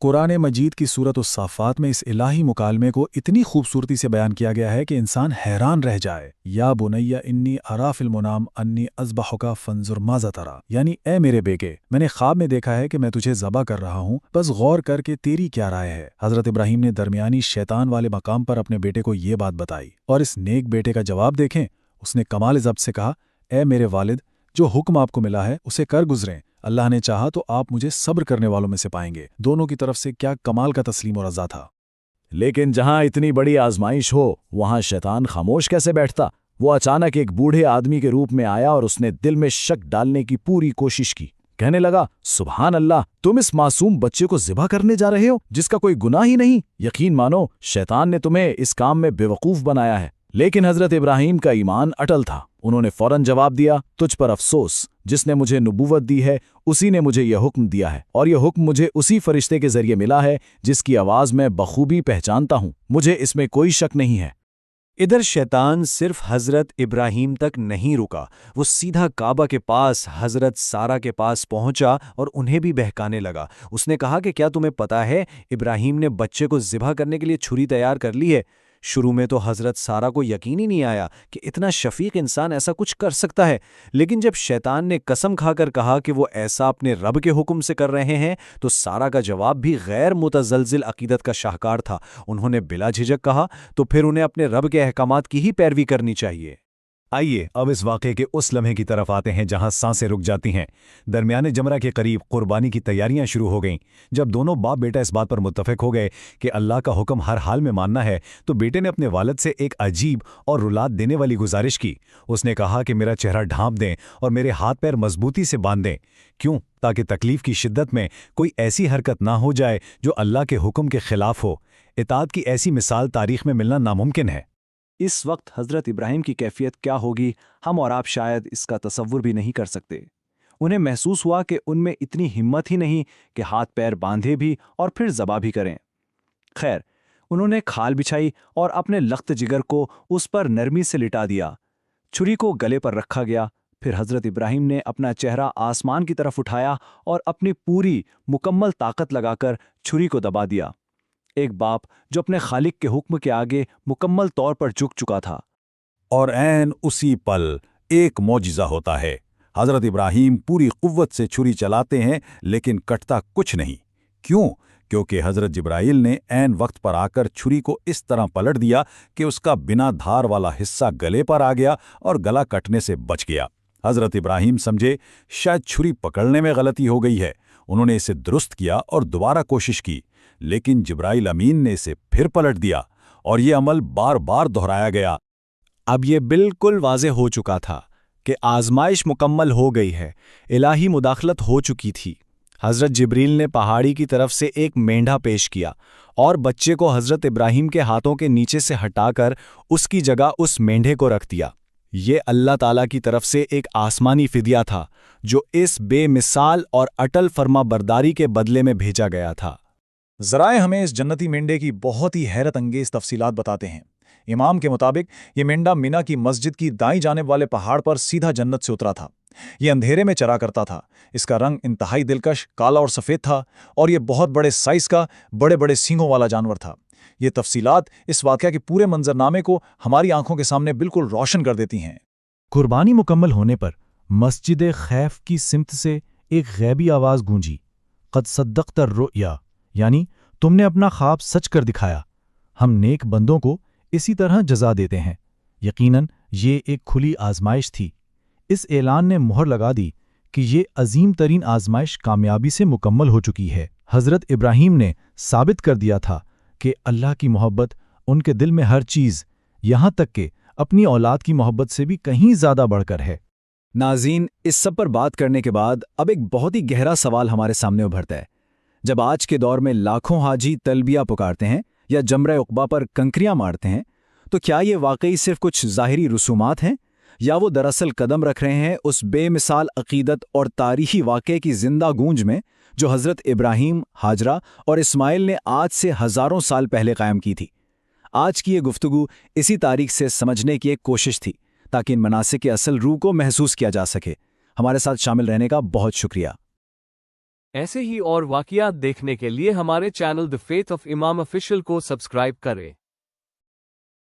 قرآن مجید کی سورۃ الصافات میں اس الہی مکالمے کو اتنی خوبصورتی سے بیان کیا گیا ہے کہ انسان حیران رہ جائے۔ یا بنی انی ارا فی المنام انی اذبحک فانظر ماذا تری، یعنی اے میرے بیٹے، میں نے خواب میں دیکھا ہے کہ میں تجھے ذبح کر رہا ہوں، بس غور کر کے تیری کیا رائے ہے۔ حضرت ابراہیم نے درمیانی شیطان والے مقام پر اپنے بیٹے کو یہ بات بتائی، اور اس نیک بیٹے کا جواب دیکھیں۔ اس نے کمال ضبط سے کہا، اے میرے والد، جو حکم آپ کو ملا ہے اسے کر گزریں، اللہ نے چاہا تو آپ مجھے صبر کرنے والوں میں سے پائیں گے۔ دونوں کی طرف سے کیا کمال کا تسلیم و رضا تھا۔ لیکن جہاں اتنی بڑی آزمائش ہو وہاں شیطان خاموش کیسے بیٹھتا؟ وہ اچانک ایک بوڑھے آدمی کے روپ میں آیا اور اس نے دل میں شک ڈالنے کی پوری کوشش کی۔ کہنے لگا، سبحان اللہ، تم اس معصوم بچے کو ذبح کرنے جا رہے ہو جس کا کوئی گناہ ہی نہیں۔ یقین مانو شیطان نے تمہیں اس کام میں بیوقوف بنایا ہے۔ لیکن حضرت ابراہیم کا ایمان اٹل تھا۔ انہوں نے فوراً جواب دیا، تجھ پر افسوس، جس نے مجھے نبوت دی ہے اسی نے مجھے یہ حکم دیا ہے، اور یہ حکم مجھے اسی فرشتے کے ذریعے ملا ہے جس کی آواز میں بخوبی پہچانتا ہوں، مجھے اس میں کوئی شک نہیں ہے۔ ادھر شیطان صرف حضرت ابراہیم تک نہیں رکا، وہ سیدھا کعبہ کے پاس حضرت سارہ کے پاس پہنچا اور انہیں بھی بہکانے لگا۔ اس نے کہا کہ کیا تمہیں پتا ہے ابراہیم نے بچے کو ذبح کرنے کے لیے چھری تیار کر لی ہے؟ شروع میں تو حضرت سارہ کو یقین ہی نہیں آیا کہ اتنا شفیق انسان ایسا کچھ کر سکتا ہے، لیکن جب شیطان نے قسم کھا کر کہا کہ وہ ایسا اپنے رب کے حکم سے کر رہے ہیں تو سارہ کا جواب بھی غیر متزلزل عقیدت کا شاہکار تھا۔ انہوں نے بلا جھجک کہا تو پھر انہیں اپنے رب کے احکامات کی ہی پیروی کرنی چاہیے۔ آئیے اب اس واقعے کے اس لمحے کی طرف آتے ہیں جہاں سانسیں رک جاتی ہیں۔ درمیانے جمرہ کے قریب قربانی کی تیاریاں شروع ہو گئیں۔ جب دونوں باپ بیٹا اس بات پر متفق ہو گئے کہ اللہ کا حکم ہر حال میں ماننا ہے تو بیٹے نے اپنے والد سے ایک عجیب اور رلات دینے والی گزارش کی۔ اس نے کہا کہ میرا چہرہ ڈھانپ دیں اور میرے ہاتھ پیر مضبوطی سے باندھ دیں۔ کیوں؟ تاکہ تکلیف کی شدت میں کوئی ایسی حرکت نہ ہو جائے جو اللہ کے حکم کے خلاف ہو۔ اطاعت کی ایسی مثال تاریخ میں ملنا ناممکن ہے۔ اس وقت حضرت ابراہیم کی کیفیت کیا ہوگی ہم اور آپ شاید اس کا تصور بھی نہیں کر سکتے۔ انہیں محسوس ہوا کہ ان میں اتنی ہمت ہی نہیں کہ ہاتھ پیر باندھے بھی اور پھر ذبح بھی کریں۔ خیر، انہوں نے کھال بچھائی اور اپنے لخت جگر کو اس پر نرمی سے لٹا دیا۔ چھری کو گلے پر رکھا گیا، پھر حضرت ابراہیم نے اپنا چہرہ آسمان کی طرف اٹھایا اور اپنی پوری مکمل طاقت لگا کر چھری کو دبا دیا۔ ایک باپ جو اپنے خالق کے حکم کے آگے مکمل طور پر جھک چکا تھا۔ اور عین اسی پل ایک معجزہ ہوتا ہے۔ حضرت ابراہیم پوری قوت سے چھری چلاتے ہیں لیکن کٹتا کچھ نہیں۔ کیوں؟ کیونکہ حضرت جبرائیل نے عین وقت پر آ کر چھری کو اس طرح پلٹ دیا کہ اس کا بنا دھار والا حصہ گلے پر آ گیا اور گلا کٹنے سے بچ گیا۔ حضرت ابراہیم سمجھے شاید چھری پکڑنے میں غلطی ہو گئی ہے۔ انہوں نے اسے درست کیا اور دوبارہ کوشش کی، لیکن جبرائیل امین نے اسے پھر پلٹ دیا اور یہ عمل بار بار دہرایا گیا۔ اب یہ بالکل واضح ہو چکا تھا کہ آزمائش مکمل ہو گئی ہے، الہی مداخلت ہو چکی تھی۔ حضرت جبریل نے پہاڑی کی طرف سے ایک مینڈھا پیش کیا اور بچے کو حضرت ابراہیم کے ہاتھوں کے نیچے سے ہٹا کر اس کی جگہ اس مینڈھے کو رکھ دیا۔ یہ اللہ تعالیٰ کی طرف سے ایک آسمانی فدیہ تھا جو اس بے مثال اور اٹل فرما برداری کے بدلے میں بھیجا گیا تھا۔ ذرائع ہمیں اس جنتی مینڈے کی بہت ہی حیرت انگیز تفصیلات بتاتے ہیں۔ امام کے مطابق یہ مینڈا مینا کی مسجد کی دائیں جانب والے پہاڑ پر سیدھا جنت سے اترا تھا۔ یہ اندھیرے میں چرا کرتا تھا۔ اس کا رنگ انتہائی دلکش کالا اور سفید تھا اور یہ بہت بڑے سائز کا بڑے بڑے سینگوں والا جانور تھا۔ یہ تفصیلات اس واقعہ کے پورے منظرنامے کو ہماری آنکھوں کے سامنے بالکل روشن کر دیتی ہیں۔ قربانی مکمل ہونے پر مسجد خیف کی سمت سے ایک غیبی آواز گونجی، قد صدقت الرؤیا، یعنی تم نے اپنا خواب سچ کر دکھایا۔ ہم نیک بندوں کو اسی طرح جزا دیتے ہیں۔ یقیناً یہ ایک کھلی آزمائش تھی۔ اس اعلان نے مہر لگا دی کہ یہ عظیم ترین آزمائش کامیابی سے مکمل ہو چکی ہے۔ حضرت ابراہیم نے ثابت کر دیا تھا کہ اللہ کی محبت ان کے دل میں ہر چیز، یہاں تک کہ اپنی اولاد کی محبت سے بھی کہیں زیادہ بڑھ کر ہے۔ ناظرین، اس سب پر بات کرنے کے بعد اب ایک بہت ہی گہرا سوال ہمارے سامنے ابھرتا ہے۔ جب آج کے دور میں لاکھوں حاجی تلبیہ پکارتے ہیں یا جمرہ عقبہ پر کنکریاں مارتے ہیں تو کیا یہ واقعی صرف کچھ ظاہری رسومات ہیں یا وہ دراصل قدم رکھ رہے ہیں اس بے مثال عقیدت اور تاریخی واقعے کی زندہ گونج میں جو حضرت ابراہیم، ہاجرہ اور اسماعیل نے آج سے ہزاروں سال پہلے قائم کی تھی؟ آج کی یہ گفتگو اسی تاریخ سے سمجھنے کی ایک کوشش تھی تاکہ ان مناسک کے اصل روح کو محسوس کیا جا سکے۔ ہمارے ساتھ شامل رہنے کا بہت شکریہ۔ ایسے ہی اور واقعات دیکھنے کے لیے ہمارے چینل دی فیتھ آف امام آفیشیل کو سبسکرائب کریں۔